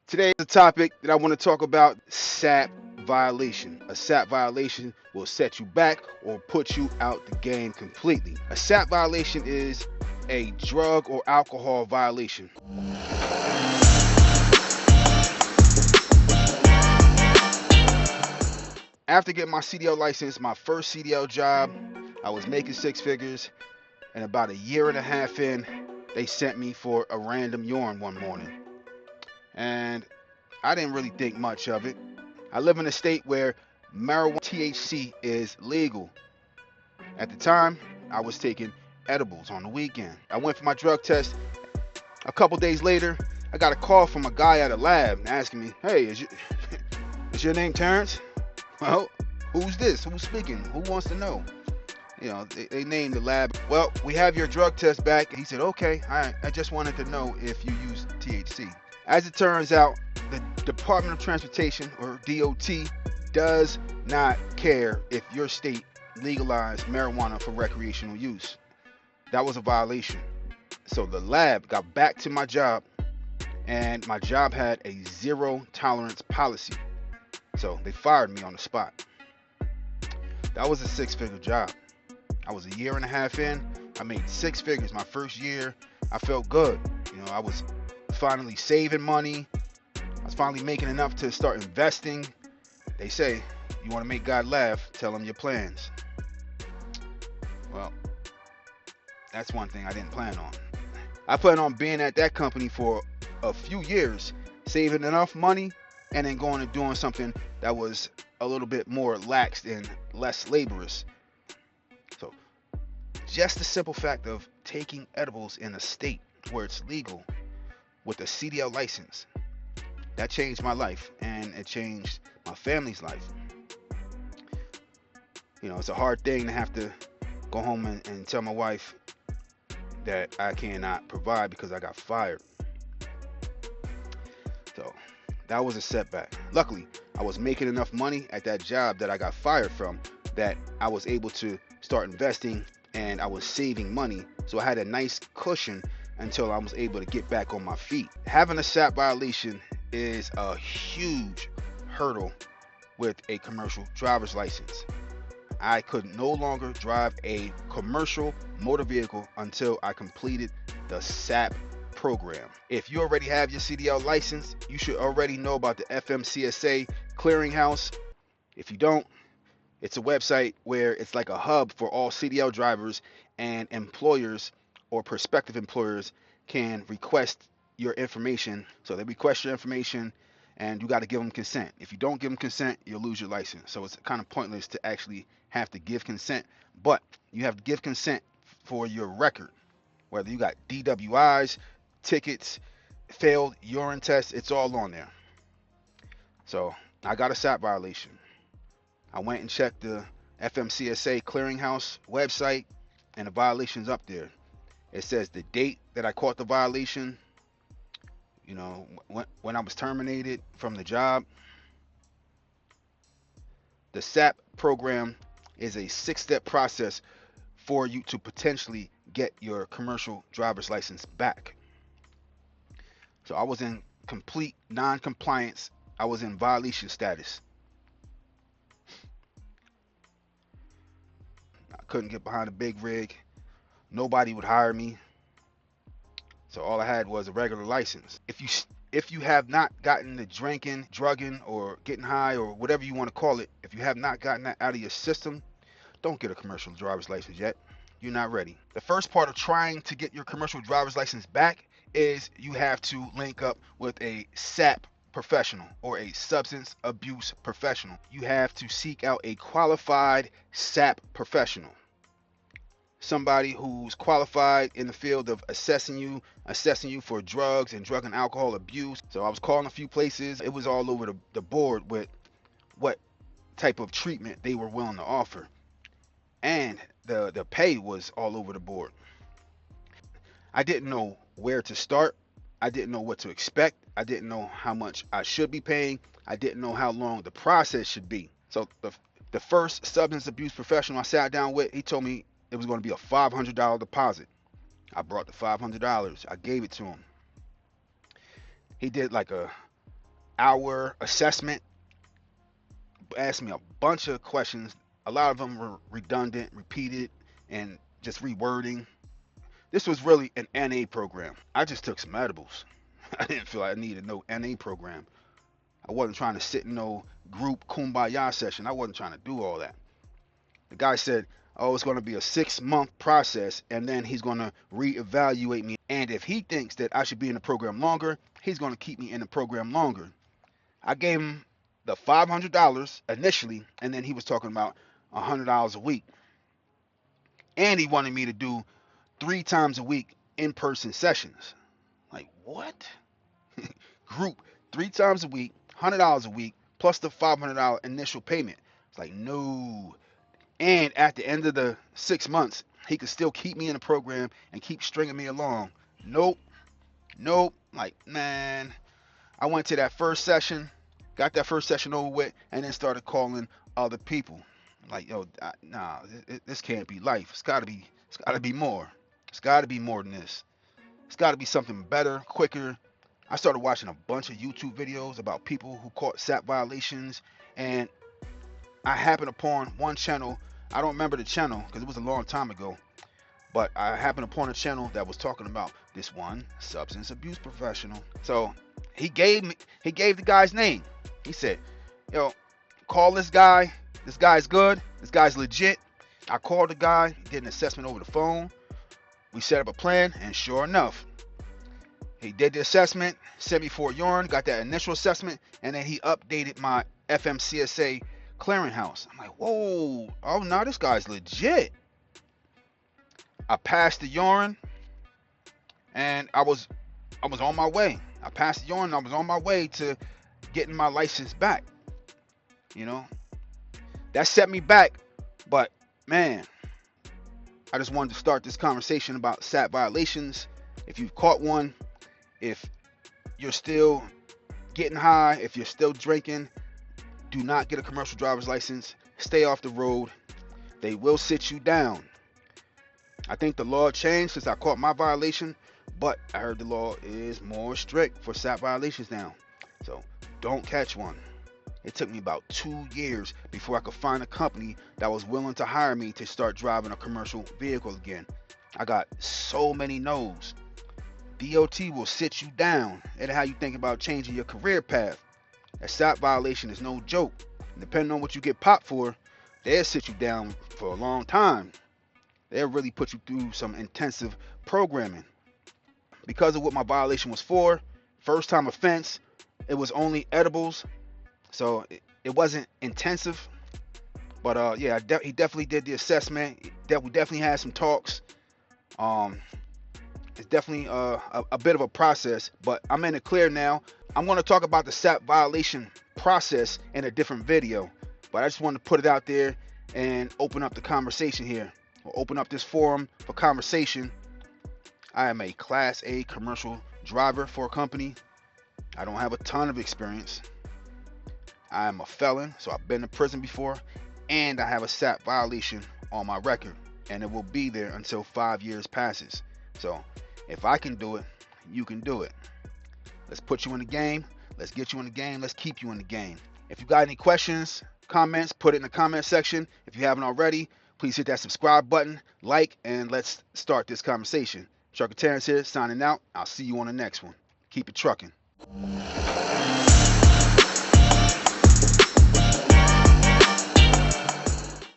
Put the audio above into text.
Today, the topic that I want to talk about: Sap violation. A Sap violation will set you back or put you out the game completely. A Sap violation is a drug or alcohol violation. After getting my CDL license, my first CDL job, I was making six figures, and about a year and a half in, they sent me for a random urine one morning. And I didn't really think much of it. I live in a state where marijuana THC is legal. At the time, I was taking edibles on the weekend. I went for my drug test. A couple days later, I got a call from a guy at a lab asking me, "Hey, is your name Terrence?" Well, who's this? Who's speaking? Who wants to know? They named the lab. "Well, we have your drug test back." He said, "Okay, I just wanted to know if you use THC." As it turns out, the Department of Transportation, or DOT, does not care if your state legalized marijuana for recreational use. That was a violation. So the lab got back to my job, and my job had a zero tolerance policy. So they fired me on the spot. That was a six-figure job. I was a year and a half in. I made six figures my first year. I felt good. I was finally saving money. I was finally making enough to start investing. They say, you want to make God laugh, tell him your plans. Well, that's one thing I didn't plan on. I planned on being at that company for a few years, saving enough money, and then going and doing something that was a little bit more lax and less laborious. So, just the simple fact of taking edibles in a state where it's legal with a CDL license, that changed my life, and it changed my family's life. It's a hard thing to have to go home and tell my wife that I cannot provide because I got fired. So that was a setback. Luckily, I was making enough money at that job that I got fired from that I was able to start investing, and I was saving money. So I had a nice cushion until I was able to get back on my feet. Having a SAP violation is a huge hurdle with a commercial driver's license. I could no longer drive a commercial motor vehicle until I completed the SAP program. If you already have your CDL license, you should already know about the FMCSA clearinghouse. If you don't, it's a website where it's like a hub for all CDL drivers, and employers or prospective employers can request your information. So they request your information, and you got to give them consent. If you don't give them consent, you'll lose your license. So it's kind of pointless to actually have to give consent, but you have to give consent for your record, whether you got DWIs, tickets, failed urine tests, it's all on there. So I got a SAP violation. I went and checked the FMCSA clearinghouse website, and the violation's up there. It says the date that I caught the violation, when I was terminated from the job. The SAP program is a six-step process for you to potentially get your commercial driver's license back. So I was in complete non-compliance. I was in violation status. I couldn't get behind a big rig. Nobody would hire me. So all I had was a regular license. If you have not gotten the drinking, drugging, or getting high, or whatever you want to call it, if you have not gotten that out of your system, don't get a commercial driver's license yet. You're not ready. The first part of trying to get your commercial driver's license back is you have to link up with a SAP professional, or a substance abuse professional. You have to seek out a qualified SAP professional, somebody who's qualified in the field of assessing you for drugs and drug and alcohol abuse. So I was calling a few places. It was all over the board with what type of treatment they were willing to offer, and the pay was all over the board. I didn't know where to start. I didn't know what to expect. I didn't know how much I should be paying. I didn't know how long the process should be. So the first substance abuse professional I sat down with, he told me it was going to be a $500 deposit. I brought the $500. I gave it to him. He did like a hour assessment, asked me a bunch of questions. A lot of them were redundant, repeated, and just rewording. This was really an NA program. I just took some edibles. I didn't feel like I needed no NA program. I wasn't trying to sit in no group kumbaya session. I wasn't trying to do all that. The guy said, oh, it's going to be a 6-month process, and then he's going to reevaluate me. And if he thinks that I should be in the program longer, he's going to keep me in the program longer. I gave him the $500 initially, and then he was talking about $100 a week. And he wanted me to do 3 times a week in-person sessions. Like, what? Group 3 times a week, $100 a week, plus the $500 initial payment. It's like, no. And at the end of the 6 months, he could still keep me in the program and keep stringing me along. Nope. Like, man, I went to that first session, got that first session over with, and then started calling other people. Like, yo, nah, this can't be life. It's gotta be more. It's gotta be more than this. It's gotta be something better, quicker. I started watching a bunch of YouTube videos about people who caught Sap violations, and I happened upon one channel. I don't remember the channel because it was a long time ago, but I happened upon a channel that was talking about this one substance abuse professional. So he gave the guy's name. He said, yo, call this guy. This guy's good. This guy's legit. I called the guy, did an assessment over the phone. We set up a plan, and sure enough, he did the assessment, sent me for urine, got that initial assessment, and then he updated my FMCSA clearinghouse. I'm like, whoa, oh no, this guy's legit. I passed the urine, and I was on my way. I passed the urine, I was on my way to getting my license back. You know, that set me back, but man, I just wanted to start this conversation about Sap violations. If you've caught one, if you're still getting high, if you're still drinking, do not get a commercial driver's license. Stay off the road. They will sit you down. I think the law changed since I caught my violation, but I heard the law is more strict for Sap violations now. So don't catch one. It took me about 2 years before I could find a company that was willing to hire me to start driving a commercial vehicle again. I got so many no's. DOT will sit you down. It'll have you think about changing your career path. A Sap violation is no joke. And depending on what you get popped for, they'll sit you down for a long time. They'll really put you through some intensive programming. Because of what my violation was for, first time offense, it was only edibles. So it wasn't intensive. But yeah, he definitely did the assessment. We definitely had some talks. It's definitely a bit of a process, but I'm in the clear now. I'm going to talk about the Sap violation process in a different video, but I just wanted to put it out there and open up the conversation here, or open up this forum for conversation. I am a Class A commercial driver for a company. I don't have a ton of experience. I am a felon, so I've been to prison before, and I have a Sap violation on my record, and it will be there until 5 years passes. So if I can do it, you can do it. Let's put you in the game. Let's get you in the game. Let's keep you in the game. If you got any questions, comments, put it in the comment section. If you haven't already, please hit that subscribe button, like, and let's start this conversation. Trucker Terrence here, signing out. I'll see you on the next one. Keep it trucking.